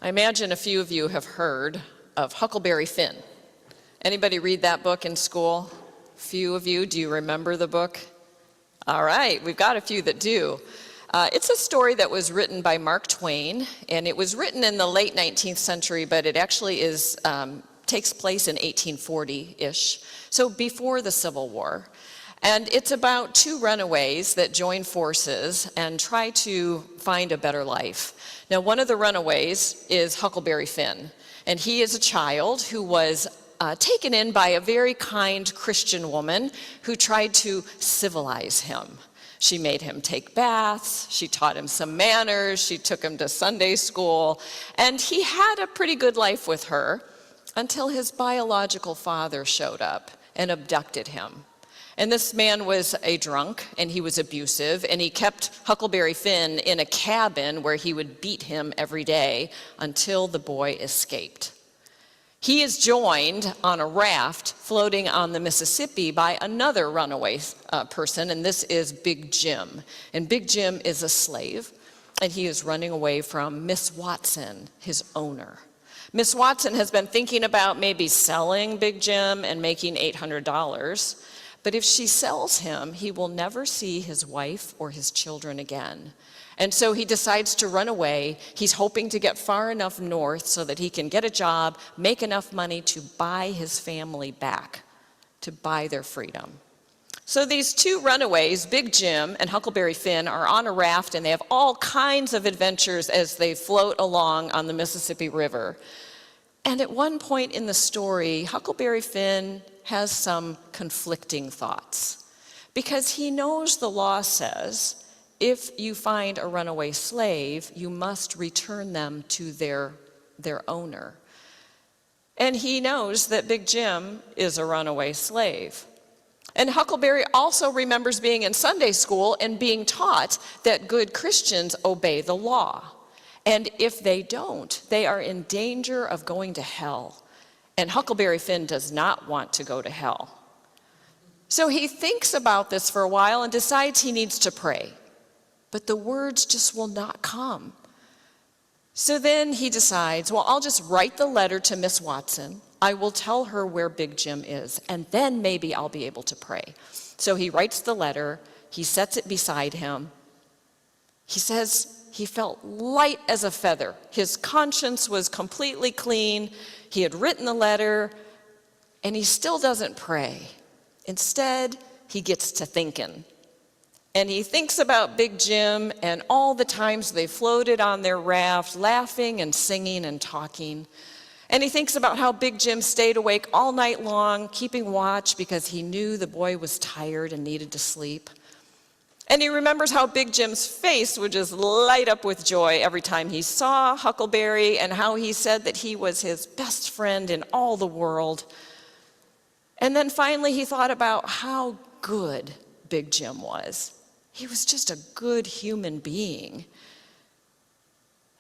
I imagine a few of you have heard of Huckleberry Finn. Anybody read that book in school? A few of you, do you remember the book? All right, we've got a few that do. It's a story that was written by Mark Twain, and it was written in the late 19th century, but it actually takes place in 1840-ish, so before the Civil War. And it's about two runaways that join forces and try to find a better life. Now, one of the runaways is Huckleberry Finn, and he is a child who was taken in by a very kind Christian woman who tried to civilize him. She made him take baths, she taught him some manners, she took him to Sunday school, and he had a pretty good life with her until his biological father showed up and abducted him. And this man was a drunk, and he was abusive, and he kept Huckleberry Finn in a cabin where he would beat him every day until the boy escaped. He is joined on a raft floating on the Mississippi by another runaway person, and this is Big Jim. And Big Jim is a slave, and he is running away from Miss Watson, his owner. Miss Watson has been thinking about maybe selling Big Jim and making $800. But if she sells him, he will never see his wife or his children again. And so he decides to run away. He's hoping to get far enough north so that he can get a job, make enough money to buy his family back, to buy their freedom. So these two runaways, Big Jim and Huckleberry Finn, are on a raft, and they have all kinds of adventures as they float along on the Mississippi River. And at one point in the story, Huckleberry Finn has some conflicting thoughts, because he knows the law says if you find a runaway slave, you must return them to their owner. And he knows that Big Jim is a runaway slave. And Huckleberry also remembers being in Sunday school and being taught that good Christians obey the law. And if they don't, they are in danger of going to hell. And Huckleberry Finn does not want to go to hell. So he thinks about this for a while and decides he needs to pray. But the words just will not come. So then he decides, well, I'll just write the letter to Miss Watson. I will tell her where Big Jim is, and then maybe I'll be able to pray. So he writes the letter, he sets it beside him. He says he felt light as a feather. His conscience was completely clean. He had written the letter, and he still doesn't pray. Instead, he gets to thinking. And he thinks about Big Jim and all the times they floated on their raft, laughing and singing and talking. And he thinks about how Big Jim stayed awake all night long, keeping watch because he knew the boy was tired and needed to sleep. And he remembers how Big Jim's face would just light up with joy every time he saw Huckleberry, and how he said that he was his best friend in all the world. And then finally he thought about how good Big Jim was. He was just a good human being.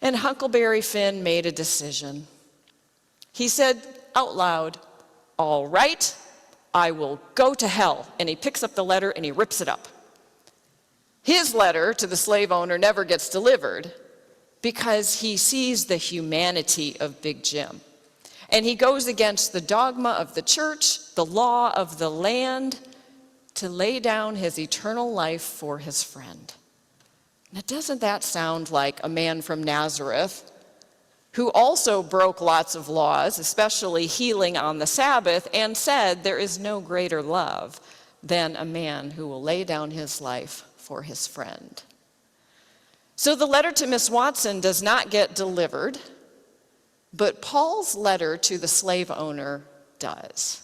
And Huckleberry Finn made a decision. He said out loud, "All right, I will go to hell." And he picks up the letter and he rips it up. His letter to the slave owner never gets delivered because he sees the humanity of Big Jim. And he goes against the dogma of the church, the law of the land, to lay down his eternal life for his friend. Now, doesn't that sound like a man from Nazareth who also broke lots of laws, especially healing on the Sabbath, and said there is no greater love than a man who will lay down his life for his friend? So the letter to Miss Watson does not get delivered, but Paul's letter to the slave owner does.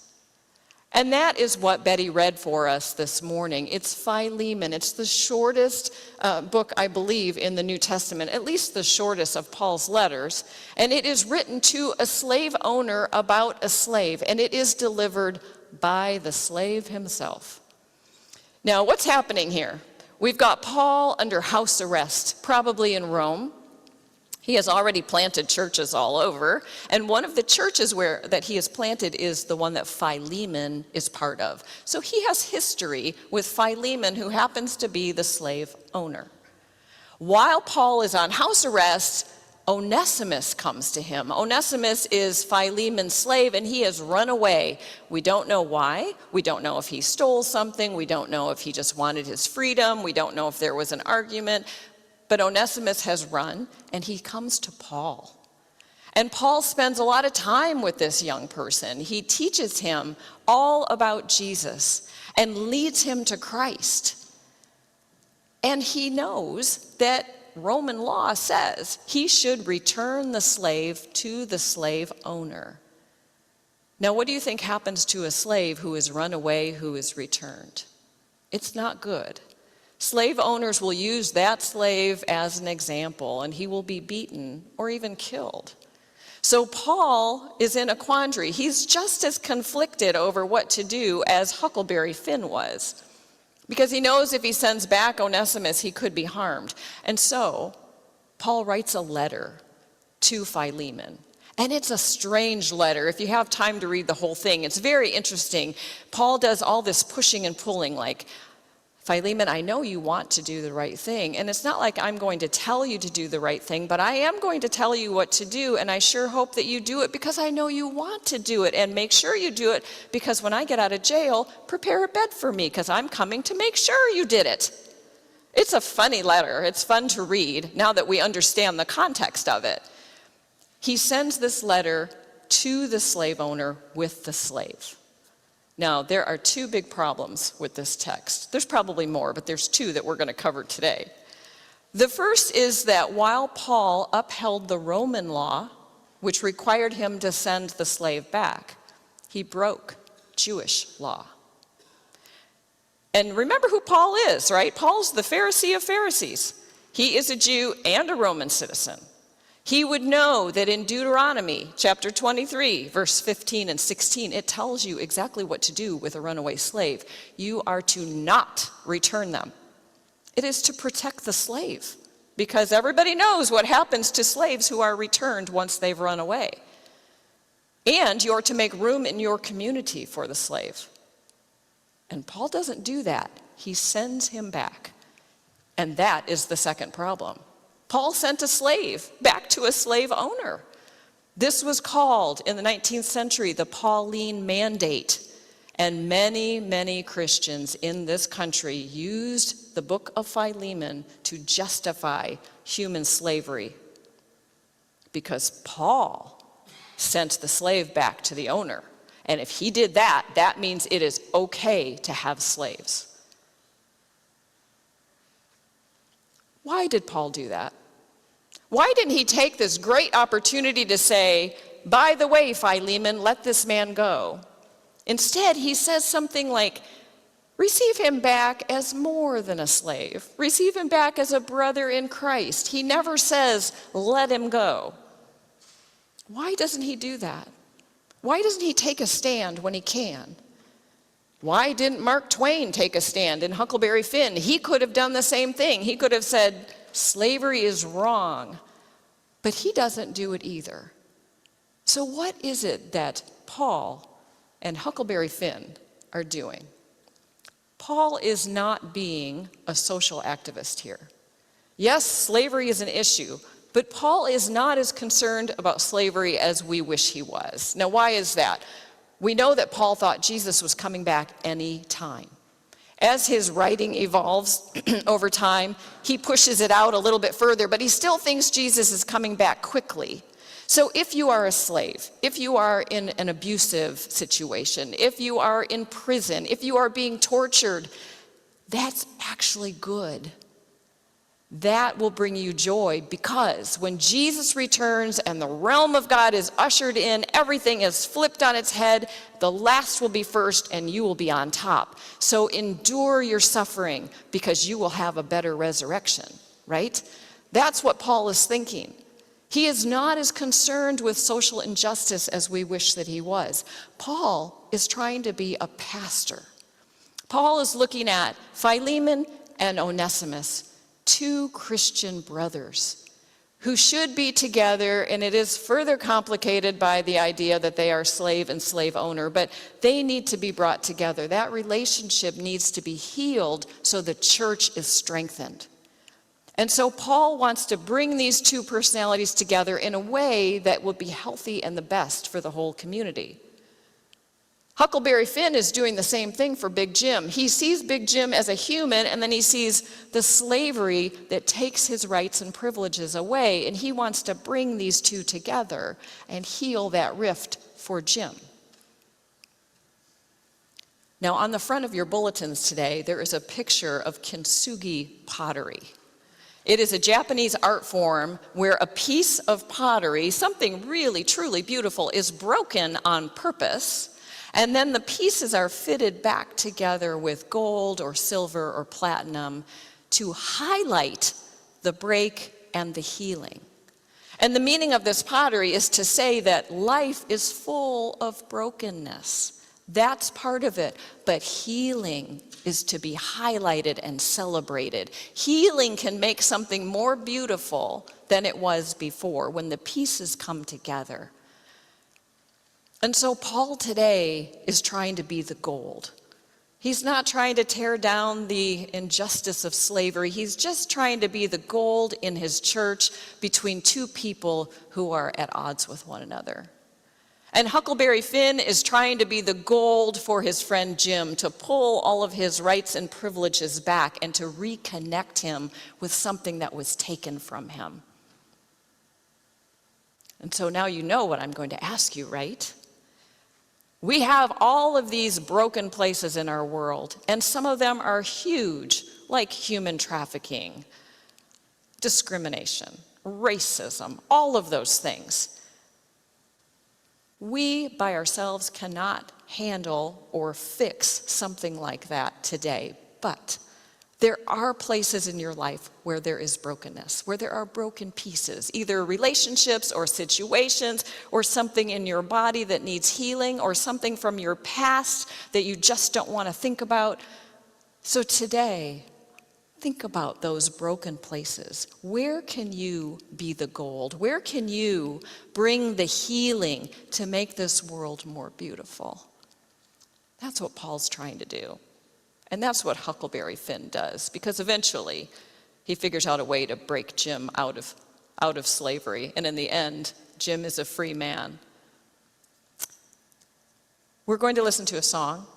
And that is what Betty read for us this morning. It's Philemon. It's the shortest book, I believe, in the New Testament, at least the shortest of Paul's letters. And it is written to a slave owner about a slave, and it is delivered by the slave himself. Now, what's happening here? We've got Paul under house arrest, probably in Rome. He has already planted churches all over, and one of the churches that he has planted is the one that Philemon is part of. So he has history with Philemon, who happens to be the slave owner. While Paul is on house arrest, Onesimus comes to him. Onesimus is Philemon's slave, and he has run away. We don't know why. We don't know if he stole something. We don't know if he just wanted his freedom. We don't know if there was an argument. But Onesimus has run, and he comes to Paul. And Paul spends a lot of time with this young person. He teaches him all about Jesus and leads him to Christ. And he knows that Roman law says he should return the slave to the slave owner. Now, what do you think happens to a slave who is run away, who is returned? It's not good. Slave owners will use that slave as an example, and he will be beaten or even killed. So Paul is in a quandary. He's just as conflicted over what to do as Huckleberry Finn was, because he knows if he sends back Onesimus, he could be harmed. And so Paul writes a letter to Philemon. And it's a strange letter. If you have time to read the whole thing, it's very interesting. Paul does all this pushing and pulling, like, Philemon, I know you want to do the right thing, and it's not like I'm going to tell you to do the right thing, but I am going to tell you what to do, and I sure hope that you do it because I know you want to do it, and make sure you do it because when I get out of jail, prepare a bed for me because I'm coming to make sure you did it. It's a funny letter. It's fun to read now that we understand the context of it. He sends this letter to the slave owner with the slave. Now, there are two big problems with this text. There's probably more, but there's two that we're going to cover today. The first is that while Paul upheld the Roman law, which required him to send the slave back, he broke Jewish law. And remember who Paul is, right? Paul's the Pharisee of Pharisees. He is a Jew and a Roman citizen. He would know that in Deuteronomy chapter 23, verse 15 and 16, it tells you exactly what to do with a runaway slave. You are to not return them. It is to protect the slave, because everybody knows what happens to slaves who are returned once they've run away. And you're to make room in your community for the slave. And Paul doesn't do that. He sends him back. And that is the second problem. Paul sent a slave back to a slave owner. This was called in the 19th century the Pauline Mandate. And many, many Christians in this country used the book of Philemon to justify human slavery, because Paul sent the slave back to the owner. And if he did that, that means it is okay to have slaves. Why did Paul do that? Why didn't he take this great opportunity to say, by the way, Philemon, let this man go? Instead, he says something like, receive him back as more than a slave. Receive him back as a brother in Christ. He never says, let him go. Why doesn't he do that? Why doesn't he take a stand when he can? Why didn't Mark Twain take a stand in Huckleberry Finn? He could have done the same thing. He could have said, slavery is wrong. But he doesn't do it either. So what is it that Paul and Huckleberry Finn are doing? Paul is not being a social activist here. Yes, slavery is an issue, but Paul is not as concerned about slavery as we wish he was. Now, why is that? We know that Paul thought Jesus was coming back any time. As his writing evolves over time, he pushes it out a little bit further, but he still thinks Jesus is coming back quickly. So if you are a slave, if you are in an abusive situation, if you are in prison, if you are being tortured, that's actually good. That will bring you joy, because when Jesus returns and the realm of God is ushered in, everything is flipped on its head, the last will be first and you will be on top. So endure your suffering because you will have a better resurrection, right? That's what Paul is thinking. He is not as concerned with social injustice as we wish that he was. Paul is trying to be a pastor. Paul is looking at Philemon and Onesimus, two Christian brothers who should be together, and it is further complicated by the idea that they are slave and slave owner, but they need to be brought together. That relationship needs to be healed so the church is strengthened. And so Paul wants to bring these two personalities together in a way that will be healthy and the best for the whole community. Huckleberry Finn is doing the same thing for Big Jim. He sees Big Jim as a human, and then he sees the slavery that takes his rights and privileges away, and he wants to bring these two together and heal that rift for Jim. Now, on the front of your bulletins today, there is a picture of kintsugi pottery. It is a Japanese art form where a piece of pottery, something really, truly beautiful, is broken on purpose, and then the pieces are fitted back together with gold or silver or platinum to highlight the break and the healing. And the meaning of this pottery is to say that life is full of brokenness. That's part of it, but healing is to be highlighted and celebrated. Healing can make something more beautiful than it was before when the pieces come together. And so Paul today is trying to be the gold. He's not trying to tear down the injustice of slavery. He's just trying to be the gold in his church between two people who are at odds with one another. And Huckleberry Finn is trying to be the gold for his friend Jim, to pull all of his rights and privileges back and to reconnect him with something that was taken from him. And so now you know what I'm going to ask you, right? We have all of these broken places in our world, and some of them are huge, like human trafficking, discrimination, racism, all of those things. We, by ourselves, cannot handle or fix something like that today, but there are places in your life where there is brokenness, where there are broken pieces, either relationships or situations or something in your body that needs healing or something from your past that you just don't want to think about. So today, think about those broken places. Where can you be the gold? Where can you bring the healing to make this world more beautiful? That's what Paul's trying to do. And that's what Huckleberry Finn does, because eventually he figures out a way to break Jim out of slavery. And in the end, Jim is a free man. We're going to listen to a song.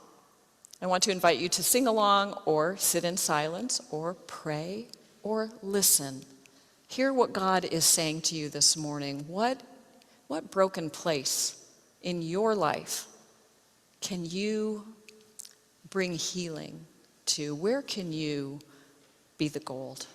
I want to invite you to sing along or sit in silence or pray or listen. Hear what God is saying to you this morning. What broken place in your life can you bring healing to? Where can you be the gold?